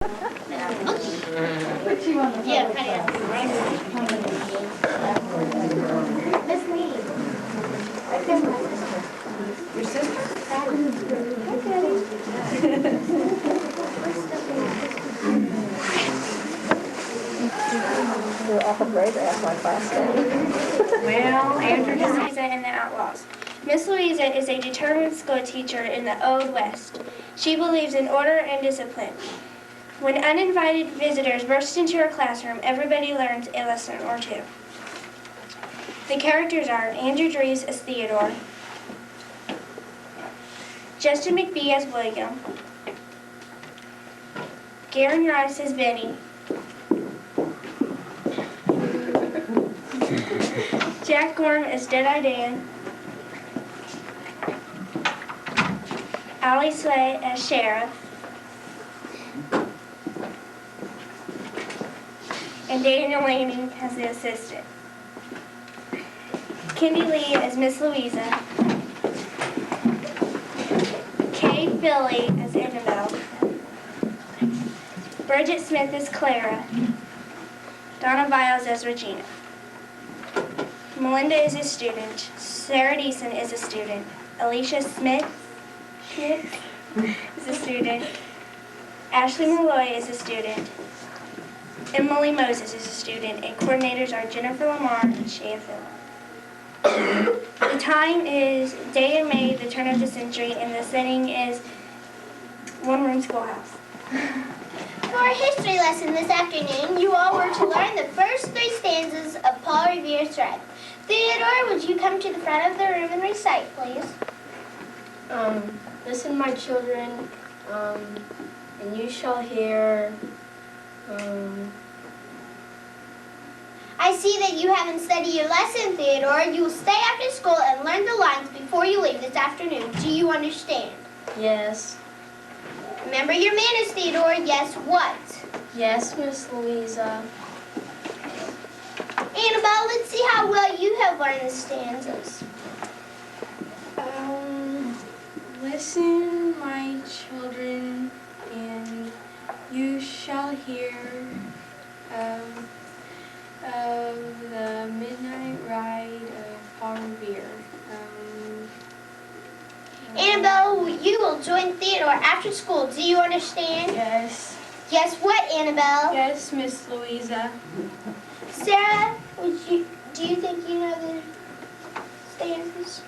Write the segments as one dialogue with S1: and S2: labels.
S1: Yeah, kind of. Miss Lee.
S2: Your sister?
S3: You're awful brave to ask my class name.
S1: Well, Andrew Miss Louisa and the Outlaws. Miss Louisa is a determined school teacher in the Old West. She believes in order and discipline. When uninvited visitors burst into her classroom, everybody learns a lesson or two. The characters are Andrew Dries as Theodore, Justin McBee as William, Garen Rice as Benny, Jack Gorham as Deadeye Dan, Allie Slay as Sheriff, and Daniel Lanning as the assistant. Kindy Lee as Miss Louisa, Kay Philly as Annabelle, Bridget Smith as Clara, Donna Viles as Regina. Melinda is a student, Sarah Deason is a student, Alicia Smith is a student, Ashley Malloy is a student, Emily Moses is a student, and coordinators are Jennifer Lamar and Shea Phillip. The time is day in May, the turn of the century, and the setting is one-room schoolhouse.
S4: For our history lesson this afternoon, you all were to learn the first 3 stanzas of Paul Revere's Thread. Theodore, would you come to the front of the room and recite, please?
S5: Listen, my children, and you shall hear,
S4: I see that you haven't studied your lesson, Theodore. You will stay after school and learn the lines before you leave this afternoon. Do you understand?
S5: yes.
S4: Remember your manners, Theodore. Yes, what?
S5: Yes, Miss Louisa.
S4: Annabelle, let's see how well you have learned the stanzas.
S5: Listen, my children, and you shall hear of the midnight ride of Paul Revere.
S4: Annabelle, you will join Theodore after school. Do you understand?
S5: Yes.
S4: Yes, what, Annabelle?
S5: Yes, Miss Louisa.
S4: Sarah, do you think you know the stanzas?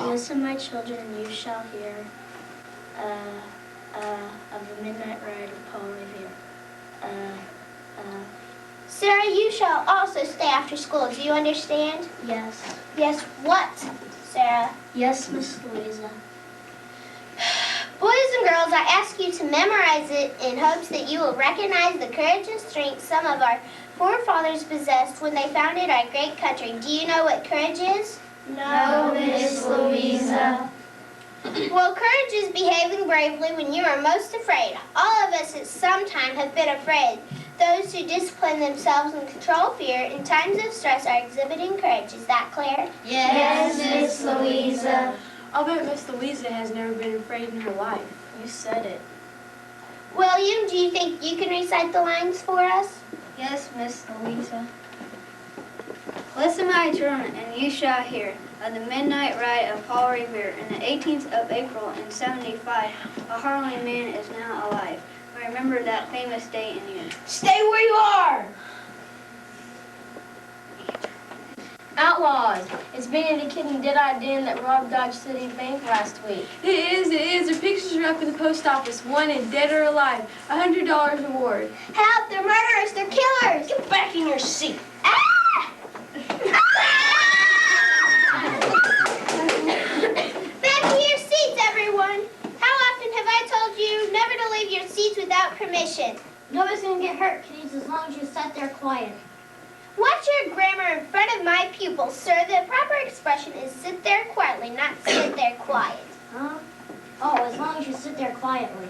S5: Listen, my children, and you shall hear of the midnight ride of Paul Revere.
S4: Sarah, you shall also stay after school. Do you understand?
S5: Yes.
S4: Yes, what, Sarah?
S5: Yes, Miss Louisa.
S4: Boys and girls, I ask you to memorize it in hopes that you will recognize the courage and strength some of our forefathers possessed when they founded our great country. Do you know what courage is?
S5: No, Miss Louisa.
S4: Well, courage is behaving bravely when you are most afraid. All of us at some time have been afraid. Those who discipline themselves and control fear in times of stress are exhibiting courage. Is that clear?
S5: Yes, Miss Louisa.
S2: I'll bet Miss Louisa has never been afraid in her life.
S5: You said it.
S4: William, do you think you can recite the lines for us?
S6: Yes, Miss Louisa. Listen, my children, and you shall hear of the midnight ride of Paul Revere. In the 18th of April in 75, a Harlem man is now alive. Remember that famous day in you.
S2: Stay where you are!
S5: Outlaws. It's Benny the Kid and Deadeye Dan that robbed Dodge City Bank last week.
S2: It is. The pictures are up in the post office. Wanted, dead or alive. $100 reward.
S4: Help! They're murderers! They're killers!
S2: Get back in your seat.
S4: Ah! Back to your seats, everyone! How often have I told you never to leave your seats without permission?
S1: Nobody's gonna get hurt, kiddies, as long as you sit there quiet.
S4: Watch your grammar in front of my pupils, sir. The proper expression is sit there quietly, not sit there quiet.
S1: Huh? Oh, as long as you sit there quietly.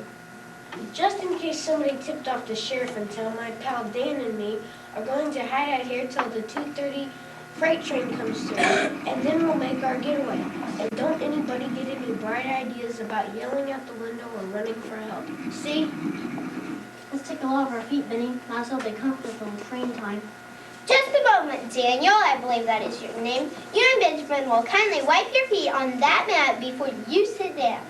S5: Just in case somebody tipped off the sheriff until my pal Dan and me are going to hide out here till the 2:30
S7: freight train comes through, and then we'll make our getaway. And don't anybody get any bright ideas about yelling out the window or running for help. See?
S5: Let's take a lot of our feet, Benny. Might as well be comfortable in train time.
S4: Just a moment, Daniel. I believe that is your name. You and Benjamin will kindly wipe your feet on that mat before you sit down.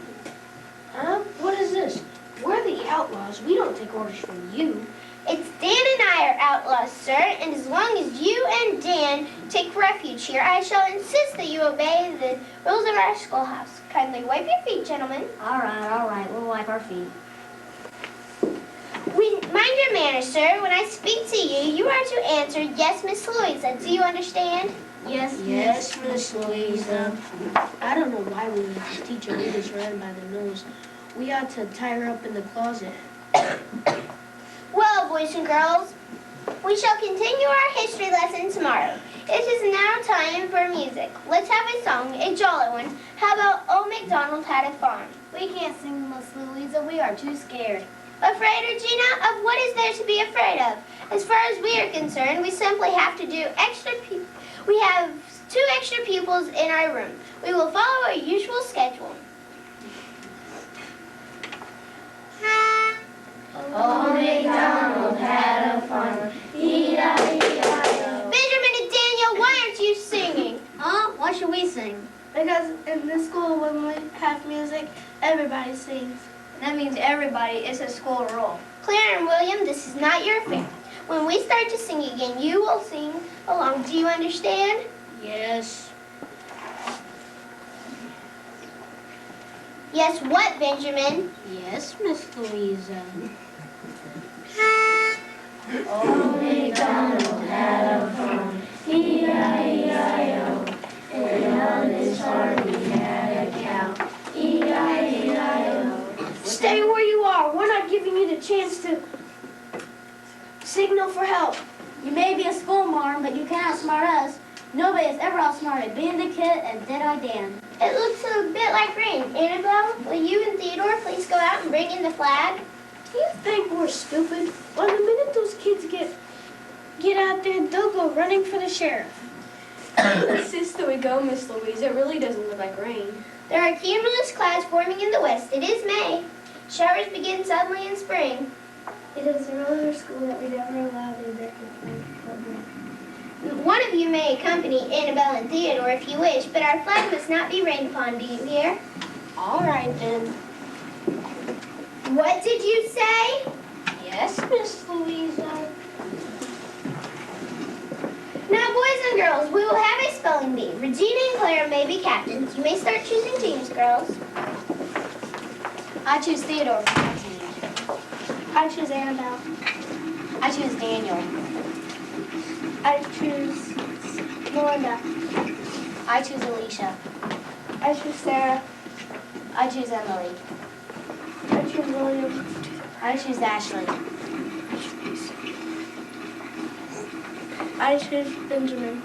S7: Huh? What is this? We're the outlaws. We don't take orders from you.
S4: It's Dan and I are outlaws, sir, and as long as you and Dan take refuge here, I shall insist that you obey the rules of our schoolhouse. Kindly wipe your feet, gentlemen.
S5: All right. We'll wipe our feet.
S4: Mind your manners, sir. When I speak to you, you are to answer, yes, Miss Louisa. Do you understand?
S5: Yes,
S7: Yes, Miss Louisa. I don't know why we let this teacher lead us around by the nose. We ought to tie her up in the closet.
S4: Well, boys and girls, we shall continue our history lesson tomorrow. It is now time for music. Let's have a song, a jolly one. How about Old MacDonald Had a Farm?
S5: We can't sing, Miss Louisa. We are too scared.
S4: Afraid, Regina? Of what is there to be afraid of? As far as we are concerned, we simply have to do we have 2 extra pupils in our room. We will follow our usual schedule.
S1: Old MacDonald had a farm, E-I-E-I-O.
S4: Benjamin and Daniel, why aren't you singing?
S5: Huh? Why should we sing?
S2: Because in this school, when we have music, everybody sings.
S6: That means everybody. It's a school rule.
S4: Claire and William, this is not your affair. When we start to sing again, you will sing along. Do you understand?
S7: Yes.
S4: Yes, what, Benjamin?
S7: Yes, Miss Louisa.
S1: Old MacDonald had a farm, E-I-E-I-O. And on his farm he had a cow, E-I-E-I-O.
S7: Stay where you are. We're not giving you the chance to signal for help.
S5: You may be a school marm, but you can't outsmart us. Nobody has ever outsmarted Ben the Kid and Dead-Eye Dan.
S4: It looks a bit like rain. Annabelle, will you and Theodore please go out and bring in the flag?
S7: Do you think we're stupid? Well, the minute those kids get out there, they'll go running for the sheriff.
S2: Insist that we go, Miss Louise. It really doesn't look like rain.
S4: There are cumulus clouds forming in the west. It is May. Showers begin suddenly in spring.
S1: It is a rule of our school that we never allow the American flag.
S4: One of you may accompany Annabelle and Theodore if you wish, but our flag must not be rained upon. Do you hear?
S7: All right, then.
S4: What did you say?
S7: Yes, Miss Louisa.
S4: Now, boys and girls, we will have a spelling bee. Regina and Clara may be captains. You may start choosing teams, girls.
S5: I choose Theodore for my team.
S1: I choose Annabelle.
S5: I choose Daniel.
S1: I choose Melinda.
S5: I choose Alicia.
S1: I choose Sarah.
S5: I choose Emily.
S1: I choose William.
S5: I choose Ashley.
S1: I choose Benjamin.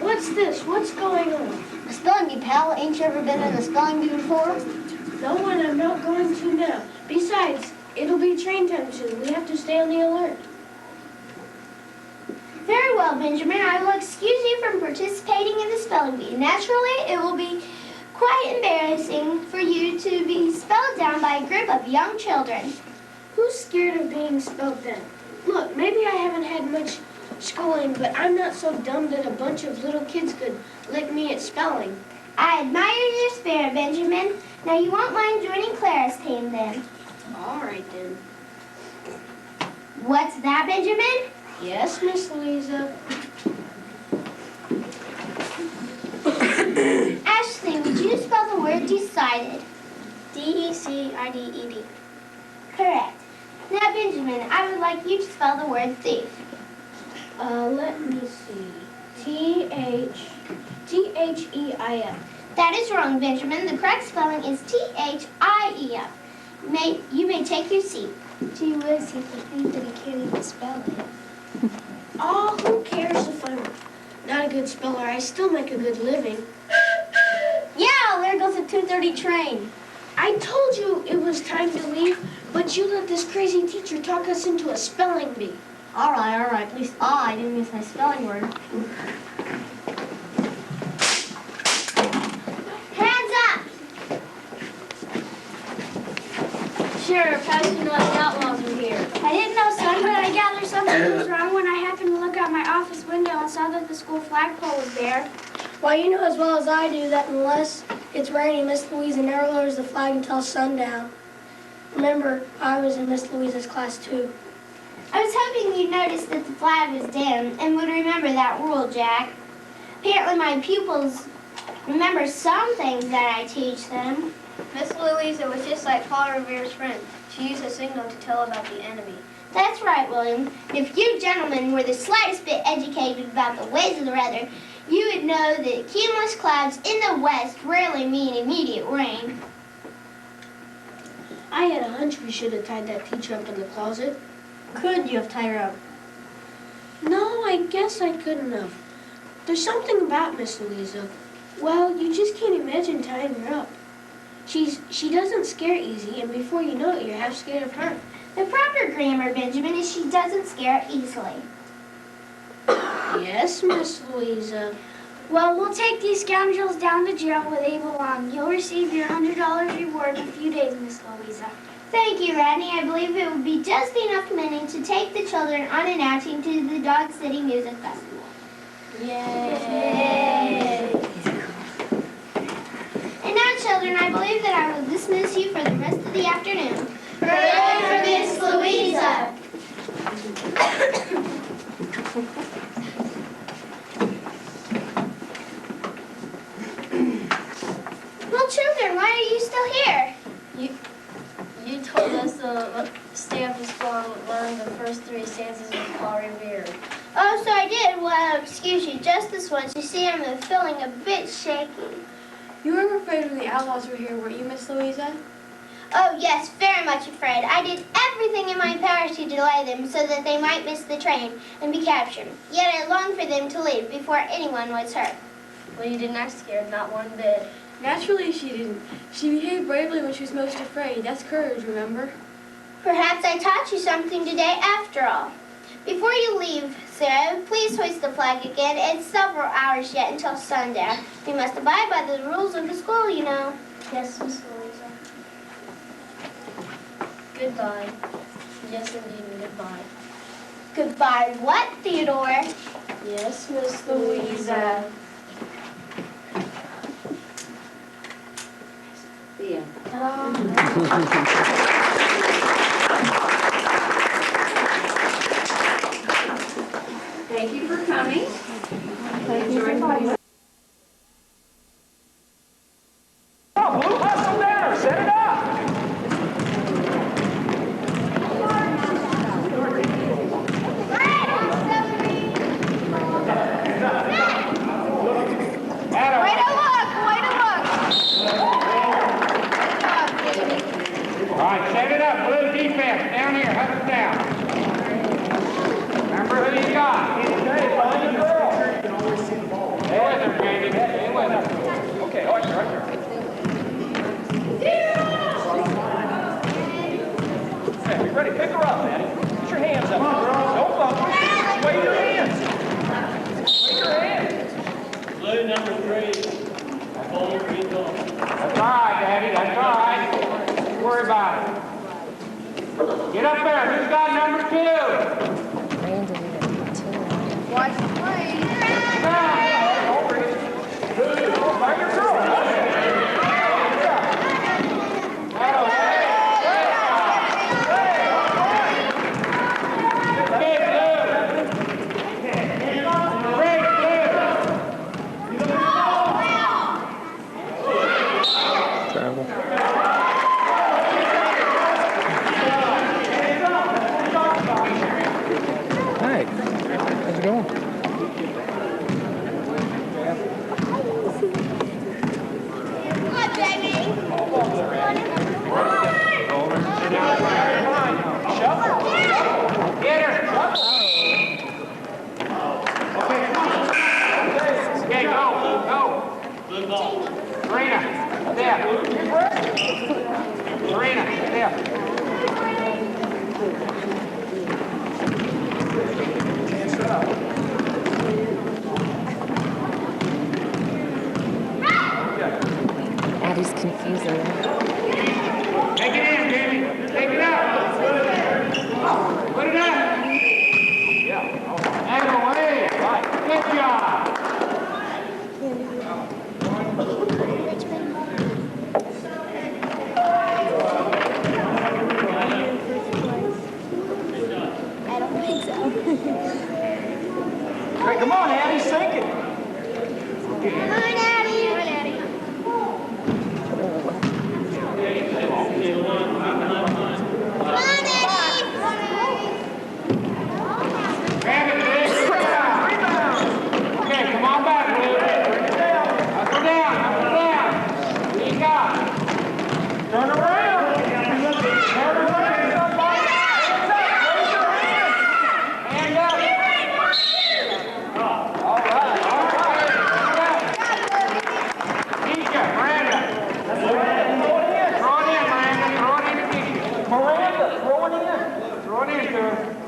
S7: What's this? What's going on?
S5: A spelling bee, pal. Ain't you ever been in a spelling bee before?
S7: No one, I'm not going to now. Besides, it'll be train time soon. We have to stay on the alert.
S4: Very well, Benjamin. I will excuse you from participating in the spelling bee. Naturally, it will be quite embarrassing for you to be spelled down by a group of young children.
S7: Who's scared of being spelled down? Look, maybe I haven't had much schooling, but I'm not so dumb that a bunch of little kids could lick me at spelling.
S4: I admire your spirit, Benjamin. Now, you won't mind joining Clara's team, then.
S7: All right, then.
S4: What's that, Benjamin?
S7: Yes, Miss Louisa.
S4: Ashley, would you spell the word decided?
S1: D-E-C-I-D-E-D.
S4: Correct. Now, Benjamin, I would like you to spell the word thief.
S7: Let me see. T-H-E-I-F.
S4: That is wrong, Benjamin. The correct spelling is T-H-I-E-F. You may take your seat.
S1: Gee whiz, he think that he can't even spell it.
S7: Oh, who cares if I'm not a good speller? I still make a good living.
S5: Yeah, there goes the 2:30 train.
S7: I told you it was time to leave, but you let this crazy teacher talk us into a spelling bee.
S5: All right. At least I didn't miss my spelling word.
S7: Sure, Pastor knew the outlaws were here.
S1: I didn't know, son, but I gathered something was wrong when I happened to look out my office window and saw that the school flagpole was there.
S7: Well, you know as well as I do that unless it's raining, Miss Louisa never lowers the flag until sundown. Remember, I was in Miss Louisa's class too.
S4: I was hoping you'd notice that the flag was down and would remember that rule, Jack. Apparently my pupils remember some things that I teach them.
S6: Miss Louisa was just like Paul Revere's friend. She used a signal to tell about the enemy.
S4: That's right, William. If you gentlemen were the slightest bit educated about the ways of the weather, you would know that cumulus clouds in the west rarely mean immediate rain.
S7: I had a hunch we should have tied that teacher up in the closet.
S5: Could you have tied her up?
S7: No, I guess I couldn't have. There's something about Miss Louisa. Well, you just can't imagine tying her up. She doesn't scare easy, and before you know it, you're half scared of her.
S4: The proper grammar, Benjamin, is she doesn't scare easily.
S7: Yes, Miss Louisa.
S1: Well, we'll take these scoundrels down to jail where they belong. You'll receive your $100 reward in a few days, Miss Louisa.
S4: Thank you, Rodney. I believe it would be just enough money to take the children on an outing to the Dog City Music Festival.
S7: Yay!
S4: And now, children, I believe that I will dismiss you for the rest of the afternoon. Hooray for Miss Louisa! Well, children, why are you still here?
S2: You told us to stay after school and learn the first 3 stanzas of Paul Revere.
S4: Oh, so I did. Well, excuse you just this once. You see, I'm feeling a bit shaky.
S2: You were afraid when the outlaws were here, weren't you, Miss Louisa?
S4: Oh, yes, very much afraid. I did everything in my power to delay them so that they might miss the train and be captured. Yet I longed for them to leave before anyone was hurt.
S2: Well, you didn't act scared, not one bit. Naturally, she didn't. She behaved bravely when she was most afraid. That's courage, remember?
S4: Perhaps I taught you something today after all. Before you leave, Sarah, please hoist the flag again. It's several hours yet until sundown. We must abide by the rules of the school, you know.
S6: Yes, Miss Louisa.
S2: Goodbye. Yes, indeed, goodbye.
S4: Goodbye what, Theodore?
S2: Yes, Miss Louisa.
S3: Yeah.
S8: Thank you for coming.
S3: Thank you for coming.
S9: Oh, Blue, hustle down, set it up. Adam.
S4: Way to look! Way to look!
S9: All right, set it up. Blue defense, down here, hustle down. Remember who you got. Find the girl. Stay with her, Kindy. Stay with her. Okay, right there. Okay, be ready. Pick her up, Maddie. Put your hands up. Come on, girl. Don't bump. Just wave your hands. Wave your hands.
S10: Blue number 3. Hold green goal.
S9: That's all right, Daddy. That's all right. Don't worry about it. Get up there. Who's got number 2?
S2: Watch the plane.
S9: Find your girl. Throw it in, sir.